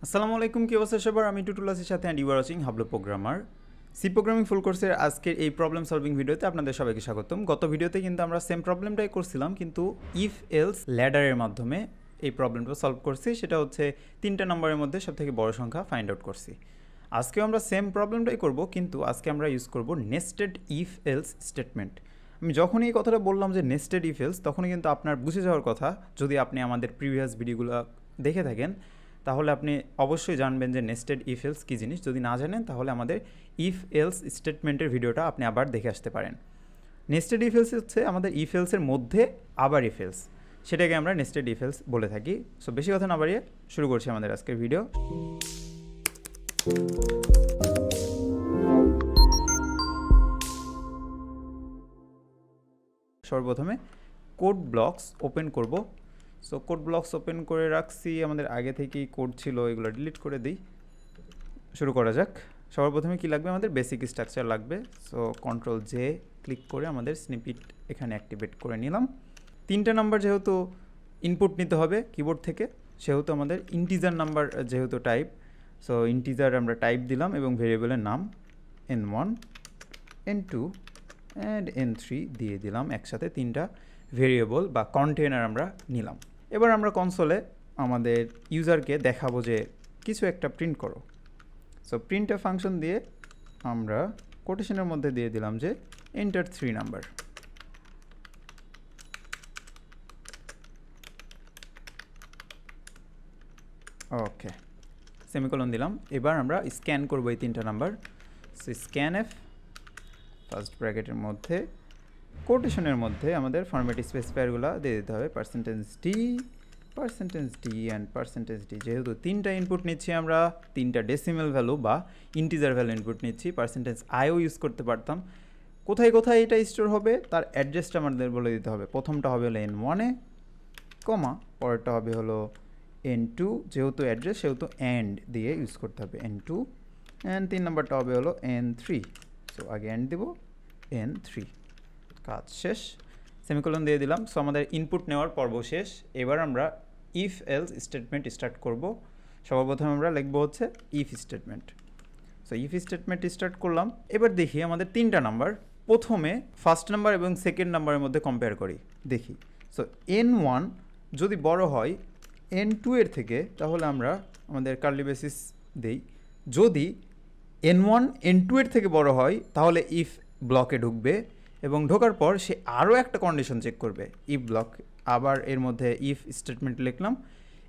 আসসালামু আলাইকুম, কি অবস্থা সবার? আমি টুটুল আসির সাথে and you are watching Hablo programmer. C programming full কোর্সের আজকের এই প্রবলেম সলভিং ভিডিওতে আপনাদের সবাইকে স্বাগতম। গত ভিডিওতে কিন্তু আমরা সেম প্রবলেমটাই করছিলাম, কিন্তু ইফ এলস ল্যাডারের মাধ্যমে এই প্রবলেমটা সলভ করছি। সেটা হচ্ছে 3টা নম্বরের মধ্যে সবথেকে বড় সংখ্যা ফাইন্ড আউট করছি। আজকেও আমরা সেম প্রবলেমটাই করব, কিন্তু আজকে আমরা ইউজ করব নেস্টেড ইফ এলস স্টেটমেন্ট। আমি যখনই এই কথাটা বললাম যে নেস্টেড ইফ এলস, তখনই কিন্তু আপনার বুঝে যাওয়ার কথা, যদি আপনি আমাদের প্রিভিয়াস ভিডিওগুলো দেখে থাকেন তাহলে আপনি অবশ্যই জানবেন যে নেস্টেড ইফ এলস কী জিনিস। যদি না জানেন তাহলে আমাদের ইফ এলস স্টেটমেন্টের ভিডিওটা আপনি আবার দেখে আসতে পারেন। নেস্টেড ইফ এলস হচ্ছে আমাদের ইফ এলসের মধ্যে আবার ইফ এলস, সেটাকে আমরা নেস্টেড ইফ এলস বলে থাকি। সো বেশি কথা না বাড়িয়ে শুরু করছি আমাদের আজকের ভিডিও। সর্বপ্রথমে কোড ব্লকস ওপেন করব। সো কোড ব্লকস ওপেন করে রাখছি, আমাদের আগে থেকেই কোড ছিল, এগুলো ডিলিট করে দিই। শুরু করা যাক। সবার প্রথমে কী লাগবে? আমাদের বেসিক স্ট্রাকচার লাগবে। সো কন্ট্রোল জে ক্লিক করে আমাদের স্নিপিট এখানে অ্যাক্টিভেট করে নিলাম। 3টা নাম্বার যেহেতু ইনপুট নিতে হবে কিবোর্ড থেকে, সেহেতু আমাদের ইন্টিজার নাম্বার যেহেতু টাইপ, সো ইন্টিজার আমরা টাইপ দিলাম এবং ভেরিয়েবলের নাম n1 n2 অ্যান্ড n3 দিয়ে দিলাম। একসাথে 3টা ভেরিয়েবল বা কন্টেনার আমরা নিলাম। এবার আমরা কনসোলে আমাদের ইউজারকে দেখাবো যে কিছু একটা প্রিন্ট করো। সো প্রিন্টটা ফাংশন দিয়ে আমরা কোটেশনের মধ্যে দিয়ে দিলাম যে এন্টার 3 নাম্বার। ওকে, সেমিকোলন দিলাম। এবার আমরা স্ক্যান করবো এই 3টা number. So scan F, first ব্র্যাকেটের মধ্যে কোটেশনের মধ্যে আমাদের ফরম্যাট স্পেসিফায়ারগুলো দিয়ে দিতে হবে, %d অ্যান্ড %d। যেহেতু 3টা ইনপুট নিচ্ছি আমরা, 3টা ডেসিমেল ভ্যালু বা ইন্টিজার ভ্যালু ইনপুট নিচ্ছি, %i-ও ইউজ করতে পারতাম। কোথায় কোথায় এটা স্টোর হবে তার অ্যাড্রেসটা আমাদের বলে দিতে হবে। প্রথমটা হবে হলো n1-এ, কমা, পরেরটা হবে হলো n2, যেহেতু অ্যাড্রেস সেহেতু অ্যান্ড দিয়ে ইউজ করতে হবে n2, অ্যান্ড 3 নাম্বারটা হবে হলো n3। সো আগে অ্যান্ড দেবো, n3। কাজ শেষ, সেমিকোলন দিয়ে দিলাম। সো আমাদের ইনপুট নেওয়ার পর্ব শেষ। এবার আমরা ইফ এলস স্টেটমেন্ট স্টার্ট করব। সর্বপ্রথম আমরা লিখবো হচ্ছে if statement. So if statement start করলাম। এবার দেখি আমাদের 3টা নাম্বার, প্রথমে ফার্স্ট নাম্বার এবং সেকেন্ড নাম্বারের মধ্যে কম্পেয়ার করি, দেখি। সো n1 যদি বড় হয় n2 এর থেকে, তাহলে আমরা আমাদের কার্লি বেসিস দেই। যদি n1 n2 এর থেকে বড় হয় তাহলে ইফ ব্লকে ঢুকবে, এবং ঢোকার পর সে আরও একটা কন্ডিশন চেক করবে ইফ ব্লক। আবার এর মধ্যে ইফ স্টেটমেন্ট লিখলাম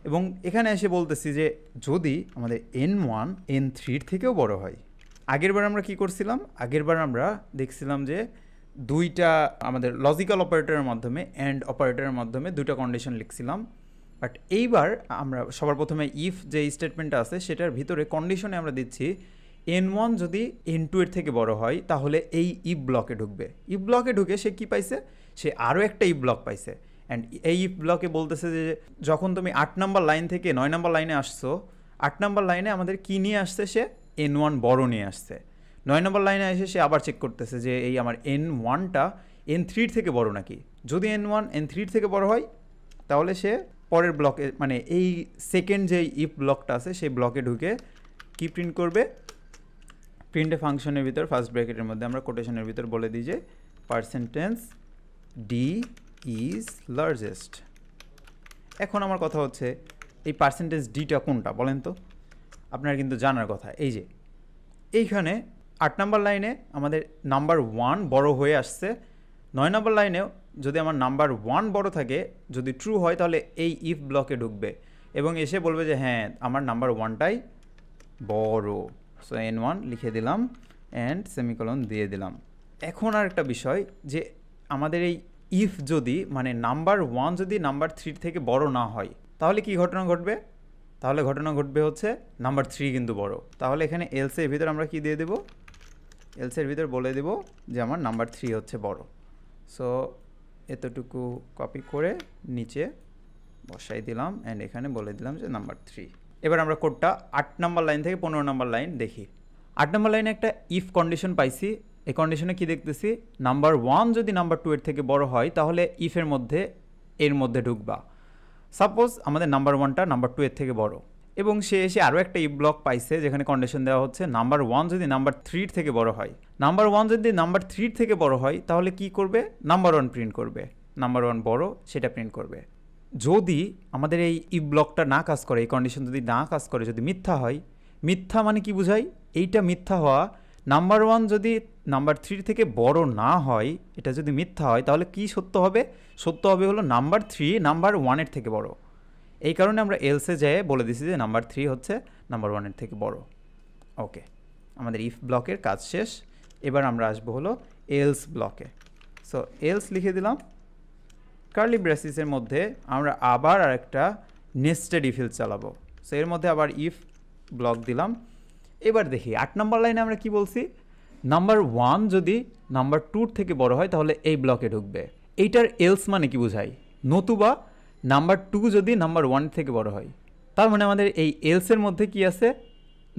এবং এখানে এসে বলতেছি যে যদি আমাদের n1 n3 থেকেও বড় হয়। আগেরবার আমরা কি করছিলাম? আগেরবার আমরা দেখছিলাম যে 2টা আমাদের লজিক্যাল অপারেটরের মাধ্যমে, অ্যান্ড অপারেটরের মাধ্যমে 2টা কন্ডিশন লিখছিলাম। বাট এইবার আমরা সবার প্রথমে ইফ যে স্টেটমেন্টটা আছে সেটার ভিতরে কন্ডিশনে আমরা দিচ্ছি n1 যদি n2 এর থেকে বড় হয় তাহলে এই ইফ ব্লকে ঢুকবে। ইফ ব্লকে ঢুকে সে কি পাইছে? সে আরও একটা ইফ ব্লক পাইছে। অ্যান্ড এই ইফ ব্লকে বলতেছে যে যখন তুমি 8 নাম্বার লাইন থেকে 9 নাম্বার লাইনে আসছো, 8 নাম্বার লাইনে আমাদের কি নিয়ে আসছে? সে n1 বড় নিয়ে আসছে। 9 নাম্বার লাইনে এসে সে আবার চেক করতেছে যে এই আমার n1টা n3 থেকে বড় নাকি। যদি n1 n3 থেকে বড় হয় তাহলে সে পরের ব্লকে, মানে এই সেকেন্ড যে ইফ ব্লকটা আছে সেই ব্লকে ঢুকে কি প্রিন্ট করবে? প্রিন্টে ফাংশনের ভিতর ফার্স্ট ব্র্যাকেটের মধ্যে আমরা কোটেশনের ভিতর বলে দিই যে %d ইজ লার্জেস্ট। এখন আমার কথা হচ্ছে এই %dটা কোনটা বলেন তো? আপনার কিন্তু জানার কথা। এই যে এইখানে 8 নাম্বার লাইনে আমাদের নাম্বার 1 বড় হয়ে আসছে, 9 নাম্বার লাইনেও যদি আমার নাম্বার 1 বড় থাকে, যদি ট্রু হয় তাহলে এই ইফ ব্লকে ঢুকবে এবং এসে বলবে যে হ্যাঁ আমার নাম্বার 1টাই বড়। সো n1 লিখে দিলাম অ্যান্ড সেমিকোলন দিয়ে দিলাম। এখন আর একটা বিষয় যে আমাদের এই ইফ যদি, মানে নাম্বার 1 যদি নাম্বার 3 থেকে বড় না হয় তাহলে কি ঘটনা ঘটবে? তাহলে ঘটনা ঘটবে হচ্ছে নাম্বার 3 কিন্তু বড়। তাহলে এখানে এলসের ভিতর আমরা কি দিয়ে দেব? এলসের ভিতর বলে দেব যে আমার নাম্বার 3 হচ্ছে বড়। সো এতটুকু কপি করে নিচে বসাই দিলাম অ্যান্ড এখানে বলে দিলাম যে নাম্বার 3। এবার আমরা কোডটা 8 নাম্বার লাইন থেকে 15 নাম্বার লাইন দেখি। 8 নাম্বার লাইনে একটা ইফ কন্ডিশন পাইছি। এই কন্ডিশনে কি দেখতেছি? নাম্বার 1 যদি নাম্বার 2 এর থেকে বড় হয় তাহলে ইফের মধ্যে এর মধ্যে ঢুকবা। সাপোজ আমাদের নাম্বার 1টা নাম্বার 2 এর থেকে বড়। এবং সে এসে আরও একটা ইফ ব্লক পাইছে যেখানে কন্ডিশন দেওয়া হচ্ছে নাম্বার 1 যদি নাম্বার 3 থেকে বড় হয়, নাম্বার 1 যদি নাম্বার 3 থেকে বড় হয় তাহলে কি করবে, নাম্বার 1 প্রিন্ট করবে, নাম্বার 1 বড় সেটা প্রিন্ট করবে। যদি আমাদের এই ইফ ব্লকটা না কাজ করে, এই কন্ডিশন যদি না কাজ করে, যদি মিথ্যা হয়, মিথ্যা মানে কি বোঝায়, এইটা মিথ্যা হওয়া, নাম্বার 1 যদি নাম্বার 3 থেকে বড় না হয়, এটা যদি মিথ্যা হয় তাহলে কি সত্য হবে, সত্য হবে হলো নাম্বার 3 নাম্বার 1-এর থেকে বড়। এই কারণে আমরা এলসে যেয়ে বলে দিছি যে নাম্বার 3 হচ্ছে নাম্বার 1-এর থেকে বড়। ওকে, আমাদের ইফ ব্লকের কাজ শেষ। এবার আমরা আসবো হলো এলস ব্লকে। সো এলস লিখে দিলাম, কার্লি ব্রেসিসের মধ্যে আমরা আবার আরেকটা নেস্টেড ইফ এলস চালাবো। সো এর মধ্যে আবার ইফ ব্লক দিলাম। এবার দেখি 8 নম্বর লাইনে আমরা কি বলছি, নাম্বার 1 যদি নাম্বার 2 থেকে বড় হয় তাহলে এই ব্লকে ঢুকবে। এইটার এলস মানে কি বোঝায়, নতুবা নাম্বার 2 যদি নাম্বার 1 থেকে বড় হয়। তার মানে আমাদের এই এলসের মধ্যে কি আছে,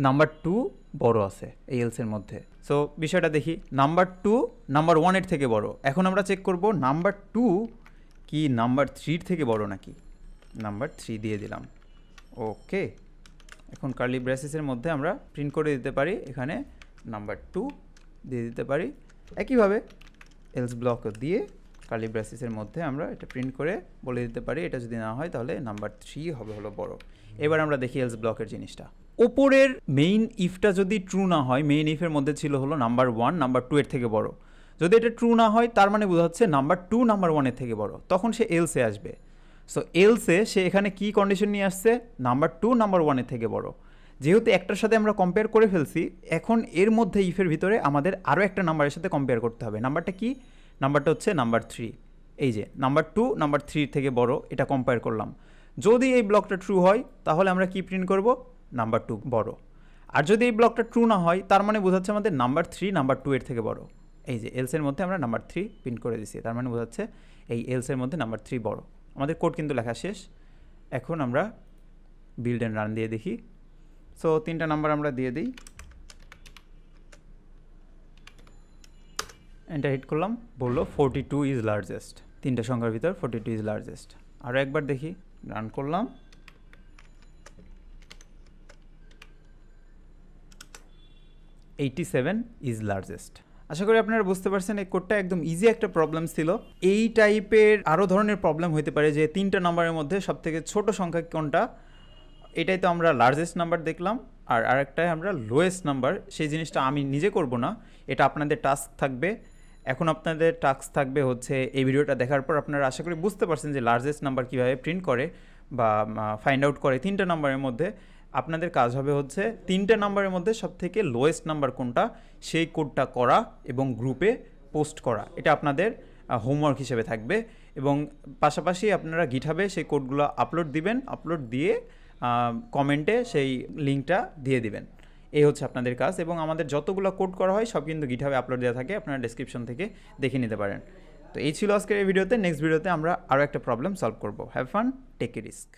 নাম্বার 2 বড় আছে এই এলসের মধ্যে। সো বিষয়টা দেখি, নাম্বার 2 নাম্বার 1-এর থেকে বড়। এখন আমরা চেক করব নাম্বার 2 কি নাম্বার 3 থেকে বড় নাকি। নাম্বার 3 দিয়ে দিলাম। ওকে, এখন কার্লি ব্রেসেসের মধ্যে আমরা প্রিন্ট করে দিতে পারি, এখানে নাম্বার 2 দিয়ে দিতে পারি। একইভাবে এলস ব্লক দিয়ে কার্লি ব্রেসেসের মধ্যে আমরা এটা প্রিন্ট করে বলে দিতে পারি, এটা যদি না হয় তাহলে নাম্বার 3 হবে হলো বড়। এবার আমরা দেখি এলস ব্লকের জিনিসটা। ওপরের মেইন ইফটা যদি ট্রু না হয়, মেইন ইফের মধ্যে ছিল হলো নাম্বার 1 নাম্বার 2-এর থেকে বড়, যদি এটা ট্রু না হয় তার মানে বোঝাচ্ছে নাম্বার 2 নাম্বার 1-এর থেকে বড়, তখন সে এলসে আসবে। সো এলসে সে এখানে কি কন্ডিশন নিয়ে আসছে, নাম্বার 2 নাম্বার 1-এর থেকে বড়। যেহেতু একটার সাথে আমরা কম্পেয়ার করে ফেলছি, এখন এর মধ্যে ইফের ভিতরে আমাদের আরও একটা নাম্বারের সাথে কম্পেয়ার করতে হবে। নাম্বারটা কি, নাম্বারটা হচ্ছে নাম্বার 3। এই যে নাম্বার 2 নাম্বার 3 থেকে বড়, এটা কম্পেয়ার করলাম। যদি এই ব্লকটা ট্রু হয় তাহলে আমরা কি প্রিন্ট করব, নাম্বার 2 বড়। আর যদি এই ব্লকটা ট্রু না হয় তার মানে বোঝাচ্ছে আমাদের নাম্বার 3 নাম্বার 2-এর থেকে বড়। এই যে এলসের মধ্যে আমরা নাম্বার 3 প্রিন্ট করে দিছি, তার মানে বোঝাচ্ছে এই এলসের মধ্যে নাম্বার 3 বড়। আমাদের কোড কিন্তু লেখা শেষ। এখন আমরা বিল্ড অ্যান্ড রান দিয়ে দেখি। সো 3টা নাম্বার আমরা দিয়ে দিই, এন্টার হিট করলাম, বললো 42 ইজ লার্জেস্ট। 3টা সংখ্যার ভিতর 42 ইজ লার্জেস্ট। আরও একবার দেখি, রান করলাম, 87 ইজ লার্জেস্ট। আশা করি আপনারা বুঝতে পারছেন এই কোডটা একদম ইজি একটা প্রবলেম ছিল। এই টাইপের আরও ধরনের প্রবলেম হতে পারে যে 3টা নাম্বারের মধ্যে সবথেকে ছোট সংখ্যা কোনটা, এটাই তো আমরা লার্জেস্ট নাম্বার দেখলাম, আর আরেকটাই আমরা লোয়েস্ট নাম্বার। সেই জিনিসটা আমি নিজে করব না, এটা আপনাদের টাস্ক থাকবে। এখন আপনাদের টাস্ক থাকবে হচ্ছে এই ভিডিওটা দেখার পর আপনারা আশা করি বুঝতে পারছেন যে লার্জেস্ট নাম্বার কীভাবে প্রিন্ট করে বা ফাইন্ড আউট করে 3টা নাম্বারের মধ্যে। আপনাদের কাজ হবে হচ্ছে 3টা নাম্বারের মধ্যে সবথেকে লোয়েস্ট নাম্বার কোনটা সেই কোডটা করা এবং গ্রুপে পোস্ট করা, এটা আপনাদের হোমওয়ার্ক হিসেবে থাকবে। এবং পাশাপাশি আপনারা গিটহাবে সেই কোডগুলো আপলোড দিবেন, আপলোড দিয়ে কমেন্টে সেই লিঙ্কটা দিয়ে দিবেন। এই হচ্ছে আপনাদের কাজ। এবং আমাদের যতগুলো কোড করা হয় সব কিন্তু গিটহাবে আপলোড দেওয়া থাকে, আপনারা ডেসক্রিপশন থেকে দেখে নিতে পারেন। তো এই ছিল আজকের এই ভিডিওতে। নেক্সট ভিডিওতে আমরা আরও একটা প্রবলেম সলভ করব। Have fun, take a risk.